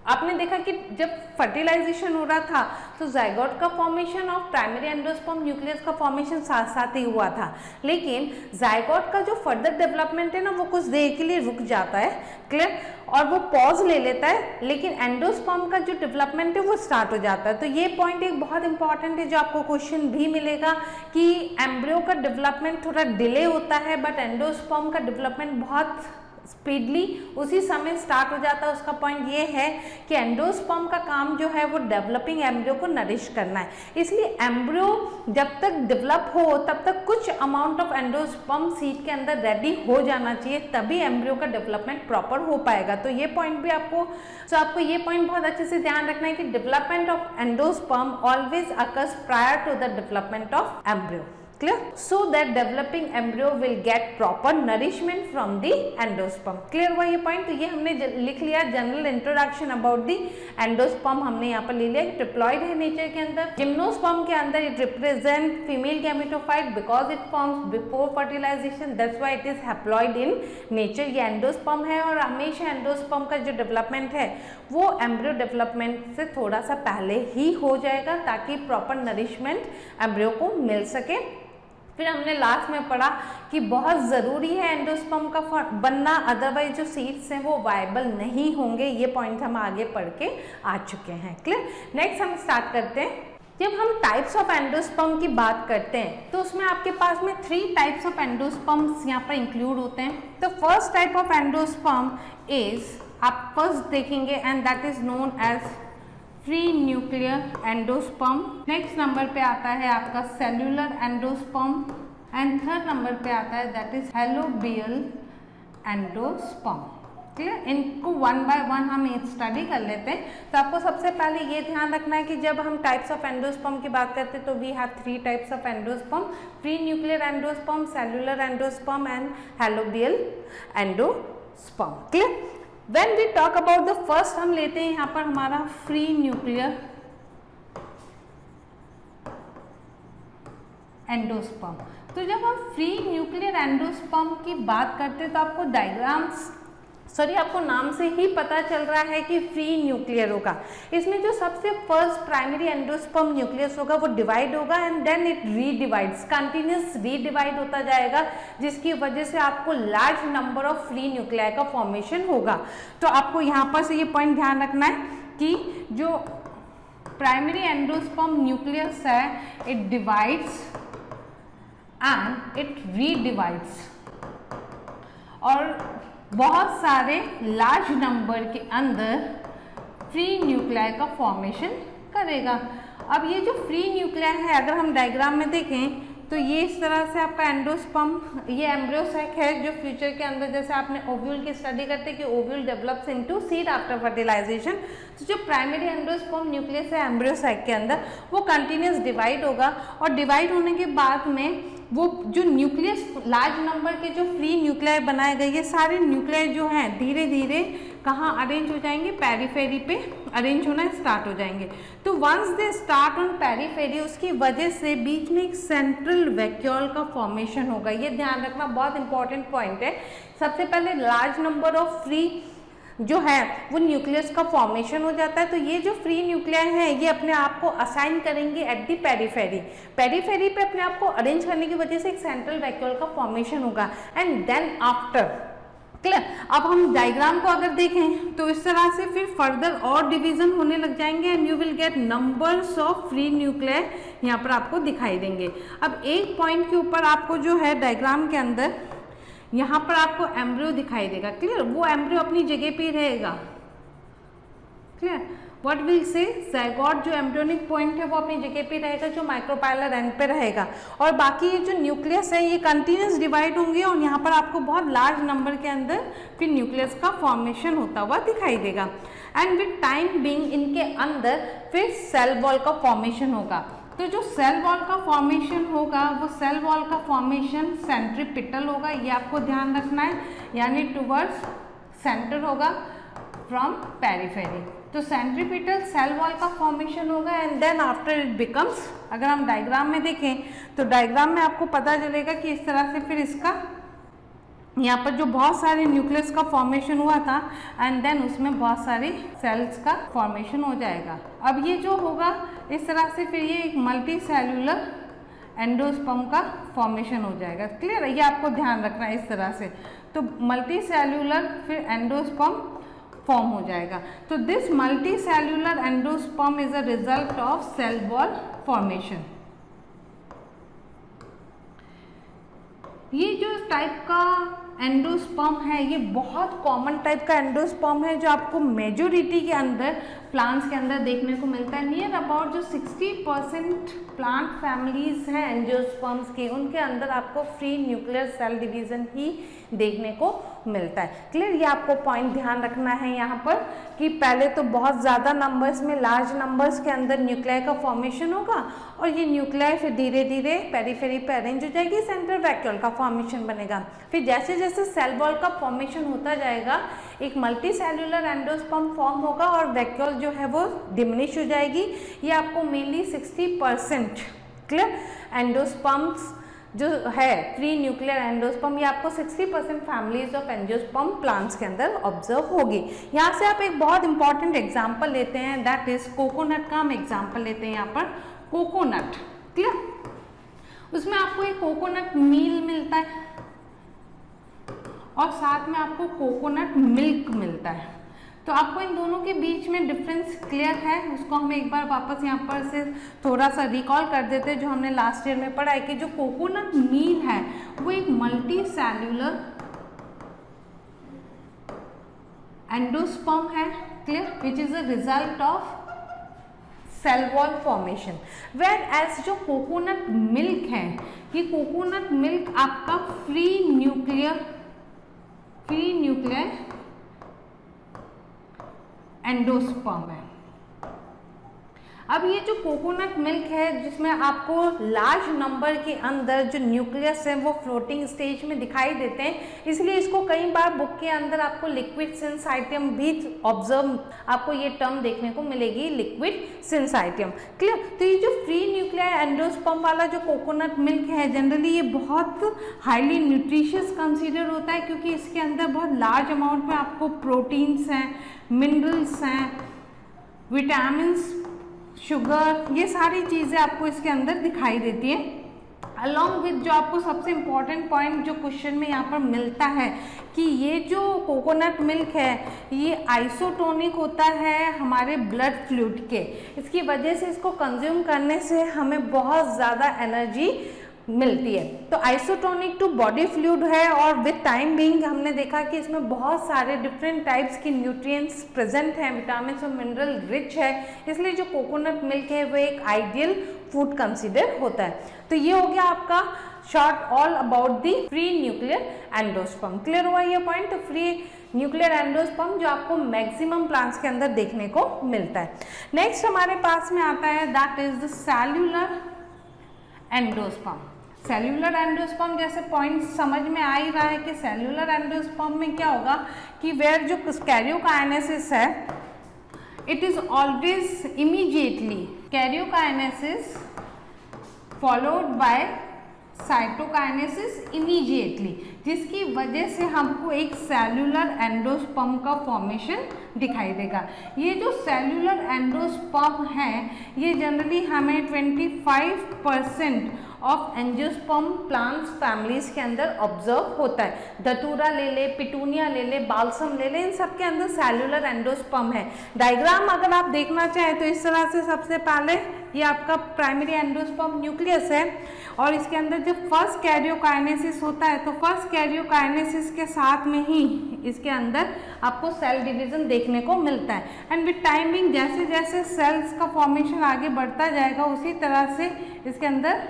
आपने देखा कि जब फर्टिलाइजेशन हो रहा था तो जाइगोट का फॉर्मेशन और प्राइमरी एंडोस्पर्म न्यूक्लियस का फॉर्मेशन साथ साथ ही हुआ था, लेकिन जाइगोट का जो फर्दर डेवलपमेंट है ना वो कुछ देर के लिए रुक जाता है। क्लियर? और वो पॉज ले लेता है, लेकिन एंडोस्पर्म का जो डेवलपमेंट है वो स्टार्ट हो जाता है। तो ये पॉइंट एक बहुत इंपॉर्टेंट है जो आपको क्वेश्चन भी मिलेगा कि एम्ब्रियो का डेवलपमेंट थोड़ा डिले होता है बट एंडोस्पर्म का डेवलपमेंट बहुत स्पीडली उसी समय स्टार्ट हो जाता है। उसका पॉइंट ये है कि एंडोस्पर्म का काम जो है वो डेवलपिंग एम्ब्रियो को नरिश करना है, इसलिए एम्ब्रियो जब तक डेवलप हो तब तक कुछ अमाउंट ऑफ एंडोस्पर्म सीड के अंदर रेडी हो जाना चाहिए, तभी एम्ब्रियो का डेवलपमेंट प्रॉपर हो पाएगा। तो ये पॉइंट भी आपको ये पॉइंट बहुत अच्छे से ध्यान रखना है कि development of endosperm always occurs prior to the development of embryo. Clear? So that developing embryo will get proper nourishment from the endosperm. Clear हुआ ये पॉइंट? तो ये हमने लिख लिया general introduction about the endosperm, हमने यहाँ पर ले लिया। ट्रिप्लॉइड है नेचर के अंदर। जिम्नोस्पर्म के अंदर it represent female gametophyte because it forms before fertilization, that's why it is haploid in nature. ये एंडोस्पर्म है और हमेशा एंडोस्पर्म का जो डेवलपमेंट है वो एम्ब्रियो डेवलपमेंट से थोड़ा सा पहले ही हो जाएगा ताकि प्रॉपर नरिशमेंट एम्ब्रियो को मिल सके। फिर हमने लास्ट में पढ़ा कि बहुत ज़रूरी है एंडोस्पर्म का बनना, अदरवाइज जो सीड्स हैं वो वायबल नहीं होंगे। ये पॉइंट हम आगे पढ़ के आ चुके हैं। क्लियर? नेक्स्ट हम स्टार्ट करते हैं। जब हम टाइप्स ऑफ एंडोस्पर्म की बात करते हैं तो उसमें आपके पास में 3 टाइप्स ऑफ एंडोस्पर्म्स यहाँ पर इंक्लूड होते हैं। तो first type of endosperm is, आप फर्स्ट देखेंगे and that is known as free nuclear endosperm. Next number पे आता है आपका cellular endosperm and third number पे आता है that is helobial endosperm. Clear? इनको वन बाय वन हम स्टडी कर लेते हैं। तो आपको सबसे पहले ये ध्यान रखना है कि जब हम टाइप्स ऑफ एंडोस्पर्म की बात करते हैं तो we have 3 types of endosperm, free nuclear endosperm, cellular endosperm and helobial endosperm. Clear? When we talk about the first, हम लेते हैं यहाँ पर हमारा फ्री न्यूक्लियर एंडोस्पर्म। तो जब हम फ्री न्यूक्लियर एंडोस्पर्म की बात करते हैं तो आपको आपको नाम से ही पता चल रहा है कि फ्री न्यूक्लियर होगा। इसमें जो सबसे फर्स्ट प्राइमरी एंडोस्पर्म न्यूक्लियस होगा वो डिवाइड होगा and then it redivides, continuous redivide होता जाएगा, जिसकी वजह से आपको large number of free nuclei का फॉर्मेशन होगा। तो आपको यहाँ पर से ये पॉइंट ध्यान रखना है कि जो प्राइमरी एंडोस्पर्म न्यूक्लियस है इट डिवाइड्स एंड इट रीडिवाइड्स और बहुत सारे लार्ज नंबर के अंदर फ्री न्यूक्लियाई का फॉर्मेशन करेगा। अब ये जो फ्री न्यूक्लियाई है अगर हम डायग्राम में देखें तो ये इस तरह से आपका एंडोस्पर्म, ये एम्ब्रियो सैक है जो फ्यूचर के अंदर जैसे आपने ओव्यूल की स्टडी करते हैं कि ovule develops into seed after fertilization. तो जो प्राइमरी एंडोस्पर्म न्यूक्लियस है एम्ब्रियो सैक के अंदर वो कंटिन्यूस डिवाइड होगा और डिवाइड होने के बाद में वो जो न्यूक्लियस लार्ज नंबर के जो फ्री न्यूक्लियाई बनाए गए ये सारे न्यूक्लियाई जो हैं धीरे धीरे कहाँ अरेंज हो जाएंगे, पेरीफेरी पे अरेंज होना स्टार्ट हो जाएंगे। तो once they start on periphery उसकी वजह से बीच में एक सेंट्रल वैक्यूल का फॉर्मेशन होगा। ये ध्यान रखना बहुत इंपॉर्टेंट पॉइंट है। सबसे पहले लार्ज नंबर ऑफ फ्री जो है वो न्यूक्लियस का फॉर्मेशन हो जाता है। तो ये जो फ्री न्यूक्लियाई है ये अपने आप को असाइन करेंगे एट दी पेरीफेरी, पेरीफेरी पे अपने आप को अरेंज करने की वजह से एक सेंट्रल वैक्यूल का फॉर्मेशन होगा एंड देन आफ्टर क्लियर। अब हम डायग्राम को अगर देखें तो इस तरह से फिर फर्दर और डिवीजन होने लग जाएंगे and you will gate numbers of free nuclear यहाँ पर आपको दिखाई देंगे। अब एक पॉइंट के ऊपर आपको जो है डायग्राम के अंदर यहाँ पर आपको एम्ब्रियो दिखाई देगा, क्लियर। वो एम्ब्रियो अपनी जगह पे रहेगा, clear. What will say zygote जो एम्ब्रियोनिक पॉइंट है वो अपनी जगह पे रहेगा, जो माइक्रोपाइलर एंड पे रहेगा, और बाकी ये जो न्यूक्लियस है ये कंटिन्यूस डिवाइड होंगे और यहाँ पर आपको बहुत लार्ज नंबर के अंदर फिर न्यूक्लियस का फॉर्मेशन होता हुआ दिखाई देगा। एंड विद टाइम बीइंग इनके अंदर फिर सेल वॉल का फॉर्मेशन होगा। तो जो सेल वॉल का फॉर्मेशन होगा वो सेल वॉल का फॉर्मेशन सेंट्रीपिटल होगा, ये आपको ध्यान रखना है, यानी टुवर्ड्स सेंटर होगा फ्रॉम पेरिफेरी। तो सेंट्रीपिटल सेल वॉल का फॉर्मेशन होगा and then after it becomes, अगर हम डायग्राम में देखें तो डायग्राम में आपको पता चलेगा कि इस तरह से फिर इसका यहाँ पर जो बहुत सारे न्यूक्लियस का फॉर्मेशन हुआ था एंड देन उसमें बहुत सारी सेल्स का फॉर्मेशन हो जाएगा। अब ये जो होगा इस तरह से फिर ये एक मल्टी सेल्यूलर एंडोस्पर्म का फॉर्मेशन हो जाएगा, क्लियर। ये आपको ध्यान रखना है इस तरह से। तो मल्टी सेल्यूलर फिर एंडोस्पर्म फॉर्म हो जाएगा। तो this multi cellular endosperm is a result of cell wall formation. ये जो टाइप का एंडोस्पर्म है ये बहुत कॉमन टाइप का एंडोस्पर्म है जो आपको मेजोरिटी के अंदर प्लांट्स के अंदर देखने को मिलता है। नियर अबाउट जो 60% प्लांट फैमिलीज हैं एंजियोस्पर्म्स के, उनके अंदर आपको फ्री न्यूक्लियर सेल डिवीजन ही देखने को मिलता है, क्लियर। ये आपको पॉइंट ध्यान रखना है यहाँ पर कि पहले तो बहुत ज़्यादा नंबर्स में, लार्ज नंबर्स के अंदर न्यूक्लियर का फॉर्मेशन होगा और ये न्यूक्लियर फिर धीरे धीरे पेरिफेरी पे अरेंज हो जाएगी, सेंट्रल वैक्यूल का फॉर्मेशन बनेगा। फिर जैसे जैसे सेल वॉल का फॉर्मेशन होता जाएगा एक मल्टी सेल्यूलर एंडोस्पर्म फॉर्म होगा और वैक्यूल जो है वो डिमिनिश हो जाएगी। ये आपको मेनली 60% क्लियर एंडोस्पर्म्स जो है फ्री न्यूक्लियर एंडोस्पर्म, ये आपको 60% फैमिलीज ऑफ एंजियोस्पर्म प्लांट्स के अंदर ऑब्जर्व होगी। यहाँ से आप एक बहुत इंपॉर्टेंट एग्जांपल लेते हैं, दैट इज कोकोनट का हम एग्जांपल लेते हैं यहाँ पर। Coconut, clear. उसमें आपको एक कोकोनट मील मिलता है और साथ में आपको कोकोनट मिल्क मिलता है। तो आपको इन दोनों के बीच में डिफरेंस क्लियर है, उसको हम एक बार वापस यहाँ पर से थोड़ा सा रिकॉल कर देते हैं जो हमने लास्ट ईयर में पढ़ा है कि जो कोकोनट मील है वो एक मल्टी सेल्यूलर एंडोस्पर्म है, clear, which is a result of cell wall formation. Whereas जो कोकोनट मिल्क है, ये कोकोनट मिल्क आपका फ्री न्यूक्लियर एंडोस्पर्म है। अब ये जो कोकोनट मिल्क है जिसमें आपको लार्ज नंबर के अंदर जो न्यूक्लियस है वो फ्लोटिंग स्टेज में दिखाई देते हैं, इसलिए इसको कई बार बुक के अंदर आपको लिक्विड सिंसाइटियम भी ऑब्जर्व, आपको ये टर्म देखने को मिलेगी, लिक्विड सिंसाइटियम, क्लियर। तो ये जो फ्री न्यूक्लियर एंडोस्पर्म वाला जो कोकोनट मिल्क है जनरली ये बहुत हाईली न्यूट्रिशियस कंसीडर होता है क्योंकि इसके अंदर बहुत लार्ज अमाउंट में आपको प्रोटीन्स हैं, मिनरल्स हैं, विटामिन्स, शुगर, ये सारी चीज़ें आपको इसके अंदर दिखाई देती है। अलॉन्ग विद जो आपको सबसे इम्पॉर्टेंट पॉइंट जो क्वेश्चन में यहाँ पर मिलता है कि ये जो कोकोनट मिल्क है ये आइसोटोनिक होता है हमारे ब्लड फ्लूइड के, इसकी वजह से इसको कंज्यूम करने से हमें बहुत ज़्यादा एनर्जी मिलती है। तो आइसोटोनिक टू बॉडी फ्लूइड है और विद टाइम बीइंग हमने देखा कि इसमें बहुत सारे डिफरेंट टाइप्स की न्यूट्रिएंट्स प्रेजेंट हैं, विटामिन और मिनरल रिच है, इसलिए जो कोकोनट मिल्क है वो एक आइडियल फूड कंसीडर होता है। तो ये हो गया आपका short all about the free nuclear endosperm, clear हुआ ये पॉइंट। तो फ्री न्यूक्लियर एंडोस्पर्म जो आपको मैक्सिमम प्लांट्स के अंदर देखने को मिलता है। नेक्स्ट हमारे पास में आता है that is the cellular endosperm. Cellular endosperm जैसे पॉइंट समझ में आ ही रहा है कि सेल्यूलर एंडोस्पर्म में क्या होगा कि वेयर जो कैरियोकाइनेसिस है it is always immediately karyokinesis followed by cytokinesis immediately, जिसकी वजह से हमको एक सेल्यूलर एंडोस्पर्म का फॉर्मेशन दिखाई देगा। ये जो सेल्यूलर एंडोस्पर्म है ये जनरली हमें 25% ऑफ एंजियोस्पर्म प्लांट्स फैमिलीज के अंदर ऑब्जर्व होता है। धतूरा ले ले, पिटूनिया ले ले, बाल्सम ले ले, इन सब के अंदर सेल्यूलर एंडोस्पर्म है। डायग्राम अगर आप देखना चाहें तो इस तरह से सबसे पहले ये आपका प्राइमरी एंडोस्पर्म न्यूक्लियस है और इसके अंदर जब फर्स्ट कैरियोकाइनेसिस होता है तो फर्स्ट कैरियोकाइनेसिस के साथ में ही इसके अंदर आपको सेल डिवीजन देखने को मिलता है। एंड विद टाइमिंग जैसे जैसे सेल्स का फॉर्मेशन आगे बढ़ता जाएगा उसी तरह से इसके अंदर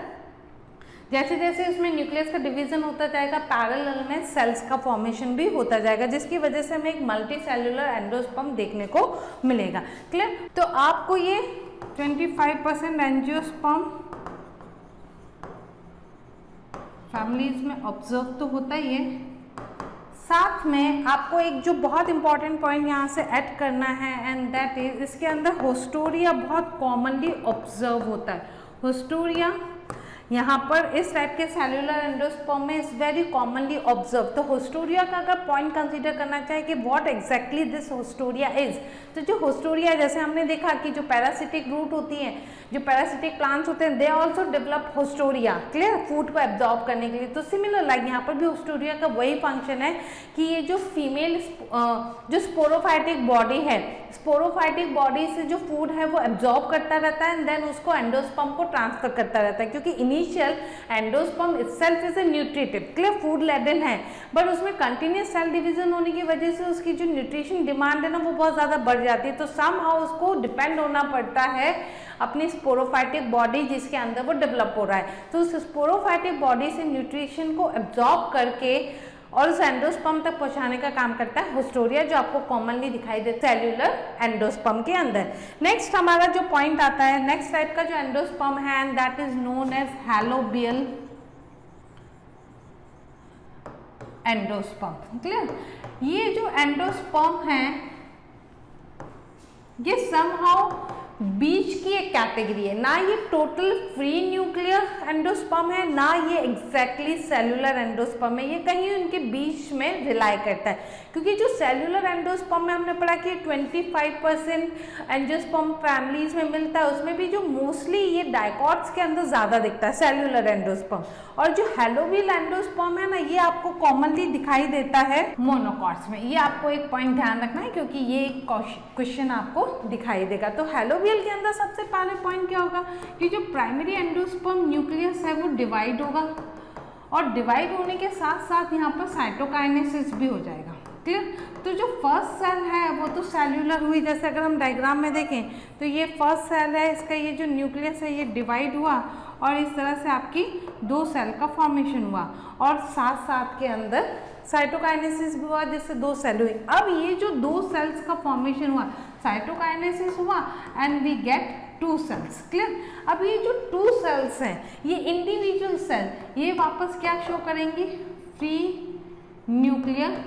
जैसे जैसे इसमें न्यूक्लियस का डिवीजन होता जाएगा पैरेलल में सेल्स का फॉर्मेशन भी होता जाएगा, जिसकी वजह से हमें एक मल्टी सेल्यूलर एंडोस्पर्म देखने को मिलेगा। क्लियर? तो आपको ये 25% एंजियोस्पर्म फैमिलीज में ऑब्जर्व तो होता ही है। साथ में आपको एक जो बहुत इंपॉर्टेंट पॉइंट यहाँ से ऐड करना है एंड दैट इज इसके अंदर होस्टोरिया बहुत कॉमनली ऑब्जर्व होता है। होस्टोरिया यहाँ पर इस टाइप के सेल्यूलर एंडोस्पर्म में इज वेरी कॉमनली ऑब्जर्व। तो होस्टोरिया का अगर पॉइंट कंसीडर करना चाहे कि व्हाट एग्जैक्टली दिस होस्टोरिया इज, तो जो होस्टोरिया जैसे हमने देखा कि जो पैरासिटिक रूट होती है, जो पैरासिटिक प्लांट्स होते हैं, they also develop होस्टोरिया, clear, food को एब्जॉर्ब करने के लिए। तो सिमिलर लाइक यहाँ पर भी होस्टोरिया का वही फंक्शन है कि ये जो फीमेल जो स्पोरोफाइटिक बॉडी है, स्पोरोफाइटिक बॉडी से जो फूड है वो एब्जॉर्ब करता रहता है एंड देन उसको एंडोस्पर्म को ट्रांसफर करता रहता है, क्योंकि initial endosperm itself is a nutritive, clear, food laden है, बट उसमें कंटिन्यूस सेल डिवीजन होने की वजह से उसकी जो न्यूट्रिशन डिमांड है ना वो बहुत ज़्यादा बढ़ जाती है। तो समहाउ उसको डिपेंड होना पड़ता है अपनी स्पोरोफाइटिक बॉडी जिसके अंदर वो डेवलप हो रहा है। तो उस स्पोरोफाइटिक बॉडी से न्यूट्रिशन को एब्जॉर्ब करके और उस एंडोस्पर्म तक पहुंचाने का काम करता है होस्टोरिया, जो आपको कॉमनली दिखाई देता है सेल्यूलर एंडोस्पर्म के अंदर। नेक्स्ट हमारा जो पॉइंट आता है, नेक्स्ट टाइप का जो एंडोस्पर्म है and that is known as helobial endosperm. Clear? ये जो एंडोस्पर्म है ये समहाउ बीच की एक कैटेगरी है, ना ये टोटल फ्री न्यूक्लियर एंडोस्पर्म है ना ये एग्जैक्टली सेल्यूलर एंडोस्पर्म है, ये कहीं उनके बीच में रिलाई करता है। क्योंकि जो सेल्यूलर एंडोस्पर्म में हमने पढ़ा कि 25% एंजियोस्पर्म फैमिलीज में मिलता है, उसमें भी जो मोस्टली ये डाइकॉट्स के अंदर ज़्यादा दिखता है सेल्यूलर एंडोस्पर्म, और जो हैलोबियल एंडोस्पर्म है ना ये आपको कॉमनली दिखाई देता है मोनोकॉट्स में। ये आपको एक पॉइंट ध्यान रखना है क्योंकि ये क्वेश्चन आपको दिखाई देगा। तो हैलोबियल के अंदर सबसे पहले पॉइंट क्या होगा कि जो प्राइमरी एंडोस्पर्म न्यूक्लियस है वो डिवाइड होगा और डिवाइड होने के साथ साथ यहाँ पर साइटोकाइनेसिस भी हो जाएगा। क्लियर? तो जो फर्स्ट सेल है वो तो सेल्यूलर हुई, जैसे अगर हम डायग्राम में देखें तो ये फर्स्ट सेल है, इसका ये जो न्यूक्लियस है ये डिवाइड हुआ और इस तरह से आपकी दो सेल का फॉर्मेशन हुआ और साथ साथ के अंदर साइटोकाइनेसिस भी हुआ जिससे दो सेल हुई। अब ये जो दो सेल्स का फॉर्मेशन हुआ, साइटोकाइनेसिस हुआ and we get two cells. Clear? अब ये जो टू सेल्स हैं ये इंडिविजुअल सेल ये वापस क्या शो करेंगी, फ्री न्यूक्लियर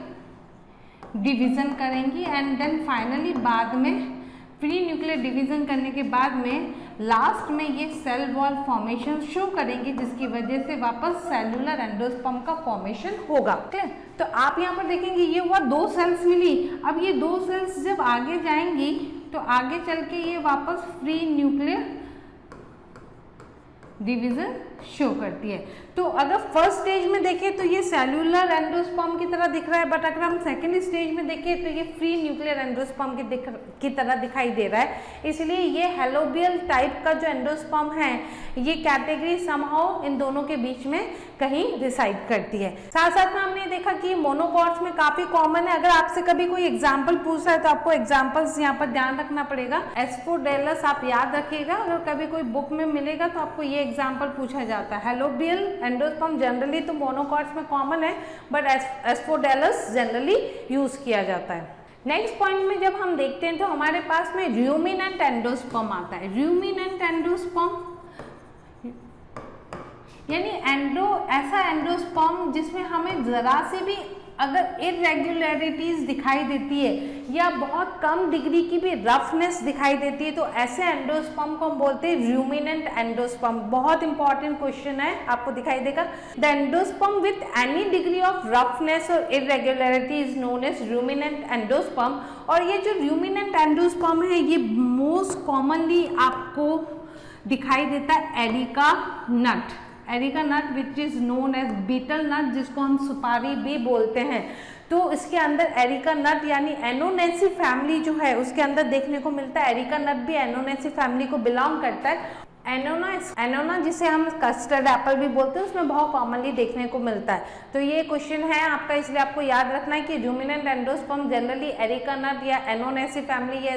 डिवीजन करेंगी एंड देन फाइनली बाद में फ्री न्यूक्लियर डिवीजन करने के बाद में लास्ट में ये सेल वॉल फॉर्मेशन शो करेंगे जिसकी वजह से वापस सेल्यूलर एंडोस्पर्म का फॉर्मेशन होगा। क्लियर? तो आप यहाँ पर देखेंगे ये हुआ दो सेल्स मिली, अब ये दो सेल्स जब आगे जाएंगी तो आगे चल के ये वापस फ्री न्यूक्लियर डिवीजन शो करती है। तो अगर फर्स्ट स्टेज में देखें तो ये सेल्यूलर एंडोस्पर्म की तरह दिख रहा है, बट अगर हम सेकेंड स्टेज में देखें तो ये फ्री न्यूक्लियर एंडोस्पर्म की तरह दिखाई दे रहा है। इसलिए ये हैलोबियल टाइप का जो एंडोस्पर्म है ये कैटेगरी समहाउ इन दोनों के बीच में कहीं रिसाइड करती है। साथ साथ में हमने देखा कि मोनोकॉट्स में काफी कॉमन है। अगर आपसे कभी कोई एग्जाम्पल पूछता है तो आपको एग्जाम्पल्स यहाँ पर ध्यान रखना पड़ेगा। एस्फोडेलस आप याद रखिएगा, अगर कभी कोई बुक में मिलेगा तो आपको ये एग्जाम्पल पूछा जाता है। हैलोबियल एंडोस्पर्म जनरली तो मोनोकॉट्स में कॉमन है बट एस्फोडेलस जनरली यूज किया जाता है। नेक्स्ट पॉइंट में जब हम देखते हैं तो हमारे पास में रूमिनेंट एंडोस्पर्म आता है। रूमिनेंट एंडोस्पर्म यानी ऐसा एंडोस्पर्म जिसमें हमें जरा से भी अगर इरेगुलरिटीज दिखाई देती है या बहुत कम डिग्री की भी रफनेस दिखाई देती है तो ऐसे एंडोस्पर्म को हम बोलते हैं रूमिनेंट एंडोस्पर्म। बहुत इंपॉर्टेंट क्वेश्चन है, आपको दिखाई देगा। The endosperm with any degree of roughness और irregularity is known as ruminant endosperm. और ये जो रूमिनेंट एंडोस्पर्म है ये मोस्ट कॉमनली आपको दिखाई देता है areca nut. Areca nut which is known as betel nut, जिसको हम सुपारी भी बोलते हैं। तो इसके अंदर एरिका नट यानी एनोनेसी फैमिली जो है उसके अंदर देखने को मिलता है। एरिका नट भी एनोनेसी फैमिली को बिलोंग करता है। एनोना जिसे हम कस्टर्ड एप्पल भी बोलते हैं, उसमें बहुत कॉमनली देखने को मिलता है। तो ये क्वेश्चन है आपका, इसलिए आपको याद रखना है कि रूमिनेंट एंडोस्पर्म जनरली एरिका नट या एनोनेसी फैमिली या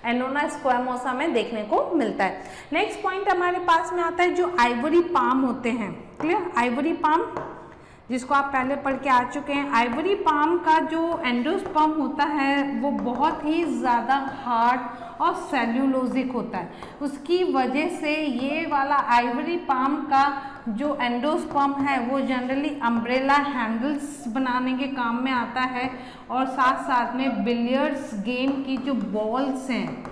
एनोना स्क्वामोसा में देखने को मिलता है। नेक्स्ट पॉइंट हमारे पास में आता है जो आइवरी पाम होते हैं। क्लियर, आइवरी पाम जिसको आप पहले पढ़ के आ चुके हैं। आइवरी पाम का जो एंडोस्पर्म होता है वो बहुत ही ज़्यादा हार्ड और सेल्यूलोजिक होता है। उसकी वजह से ये वाला आइवरी पाम का जो एंडोस्पर्म है वो जनरली अम्ब्रेला हैंडल्स बनाने के काम में आता है और साथ साथ में बिलियर्ड्स गेम की जो बॉल्स हैं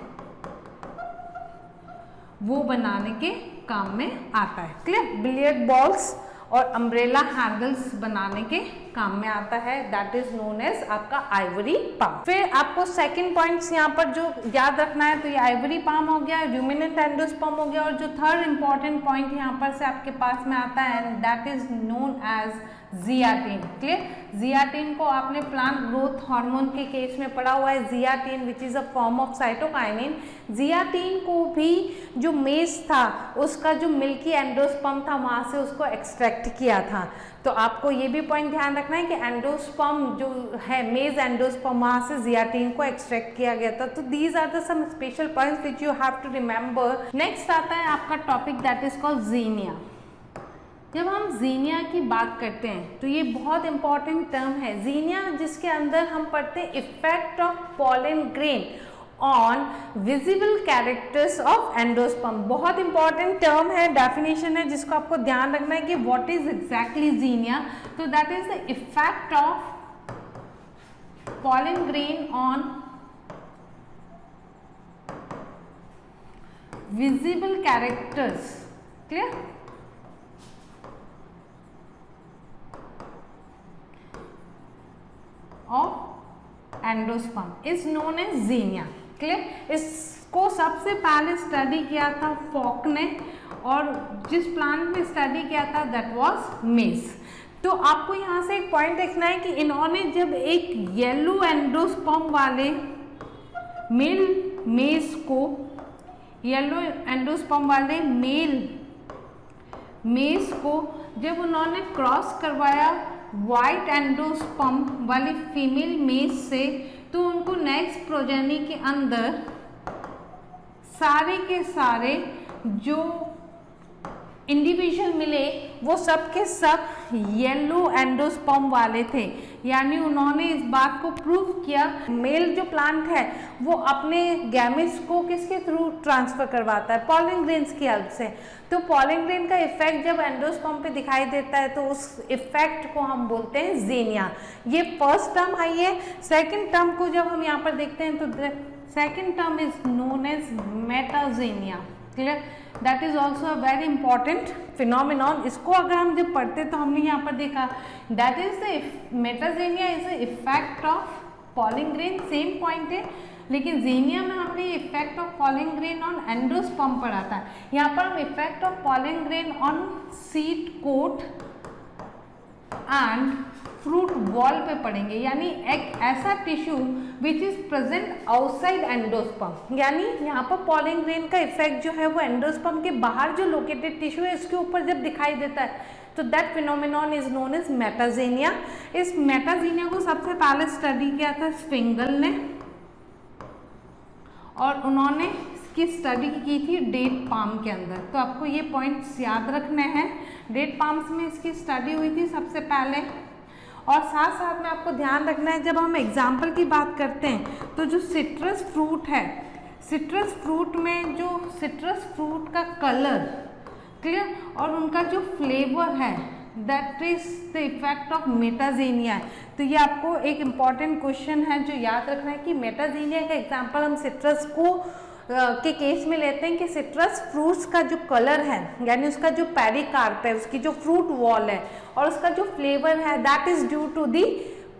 वो बनाने के काम में आता है। क्लियर, बिलियर्ड बॉल्स और अम्ब्रेला हैंडल्स बनाने के काम में आता है। दैट इज नोन एज आपका आइवरी पाम। फिर आपको सेकंड पॉइंट्स यहाँ पर जो याद रखना है, तो ये आइवरी पाम हो गया, रूमिनेंट एंडोस्पर्म हो गया, और जो थर्ड इंपॉर्टेंट पॉइंट यहाँ पर से आपके पास में आता है that is known as zeatin. Clear, zeatin को आपने प्लांट ग्रोथ हार्मोन के केस में पढ़ा हुआ है। Zeatin which is a form of cytokinin. Zeatin को भी जो मेज था उसका जो मिल्की एंडोस्पर्म था वहाँ से उसको एक्सट्रैक्ट किया था। तो आपको ये भी पॉइंट ध्यान रखना है कि एंडोस्पर्म जो है मेज एंडोस्पर्म वहाँ से जियाटिन को एक्सट्रैक्ट किया गया था। तो these are the some special points which you have to remember. Next आता है आपका topic that is called xenia. जब हम जीनिया की बात करते हैं तो ये बहुत इंपॉर्टेंट टर्म है जीनिया, जिसके अंदर हम पढ़ते हैं effect of pollen grain on visible characters of endosperm. बहुत इंपॉर्टेंट टर्म है, डेफिनेशन है जिसको आपको ध्यान रखना है कि व्हाट इज एग्जैक्टली जीनिया। तो that is the effect of pollen grain on visible characters. Clear, of endosperm is known as xenia. Clear, इसको सबसे पहले स्टडी किया था फॉक ने, और जिस प्लांट में स्टडी किया था दैट वाज मेज। तो आपको यहाँ से एक पॉइंट देखना है कि इन्होंने जब एक येलो एंडोस्पर्म वाले मेल मेज को, येलो एंडोस्पर्म वाले मेल मेज को जब उन्होंने क्रॉस करवाया वाइट एंडोस्पर्म वाली फीमेल मेज से, तो उनको नेक्स्ट प्रोजेनी के अंदर सारे के सारे जो इंडिविजुअल मिले वो सब के सब येलो एंडोस्पर्म वाले थे। यानी उन्होंने इस बात को प्रूव किया मेल जो प्लांट है वो अपने गैमेट्स को किसके थ्रू ट्रांसफर करवाता है, पॉलन ग्रेन्स की हेल्प से। तो पॉलन ग्रेन का इफेक्ट जब एंडोस्पर्म पे दिखाई देता है तो उस इफेक्ट को हम बोलते हैं जीनिया। ये फर्स्ट टर्म आई है। सेकेंड टर्म को जब हम यहाँ पर देखते हैं तो second term is known as metaxenia. Clear, that is also a very important phenomenon. इसको अगर हम जब पढ़ते तो हमने यहाँ पर देखा that is the metaxenia is the effect of pollen grain, same point है, लेकिन जीनिया में हमने effect of pollen grain on endosperm पढ़ा था। यहाँ पर हम effect of pollen grain on seed coat and fruit wall पे पढ़ेंगे। यानी एक ऐसा tissue which is present outside endosperm, यानी यहाँ पर पॉलन ग्रेन का इफेक्ट जो है वो एंडोस्पर्म के बाहर जो लोकेटेड टिश्यू है इसके ऊपर जब दिखाई देता है तो that phenomenon is known as metaxenia. इस मेटाजीनिया को सबसे पहले स्टडी किया था स्विंगल ने, और उन्होंने इसकी स्टडी की थी डेट पाम के अंदर। तो आपको ये पॉइंट्स याद रखने हैं। डेट पाम्स में इसकी स्टडी हुई थी सबसे पहले, और साथ साथ में आपको ध्यान रखना है जब हम एग्जाम्पल की बात करते हैं तो जो सिट्रस फ्रूट है, सिट्रस फ्रूट में जो सिट्रस फ्रूट का कलर, क्लियर, और उनका जो फ्लेवर है that is the effect of metaxenia. तो ये आपको एक इम्पॉर्टेंट क्वेश्चन है जो याद रखना है कि मेटाजीनिया का एग्जाम्पल हम सिट्रस को के केस में लेते हैं कि सिट्रस फ्रूट्स का जो कलर है यानी उसका जो पेरिकार्प है, उसकी जो फ्रूट वॉल है और उसका जो फ्लेवर है that is due to the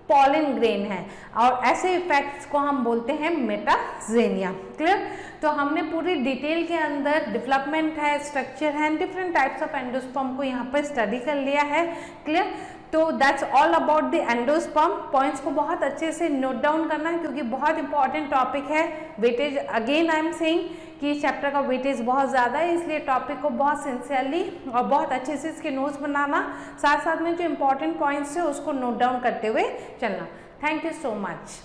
pollen grain है, और ऐसे इफेक्ट्स को हम बोलते हैं मेटाजेनिया। क्लियर? तो हमने पूरी डिटेल के अंदर डेवलपमेंट है, स्ट्रक्चर है, डिफरेंट टाइप्स ऑफ एंडोस्पर्म को यहाँ पर स्टडी कर लिया है। क्लियर? तो that's all about the endosperm. Points को बहुत अच्छे से नोट डाउन करना है क्योंकि बहुत इंपॉर्टेंट टॉपिक है। Weightage again I am saying कि इस चैप्टर का वेटेज बहुत ज़्यादा है, इसलिए टॉपिक को बहुत सिंसियरली और बहुत अच्छे से इसके नोट्स बनाना, साथ साथ में जो इंपॉर्टेंट पॉइंट्स है उसको नोट डाउन करते हुए चलना। Thank you so much.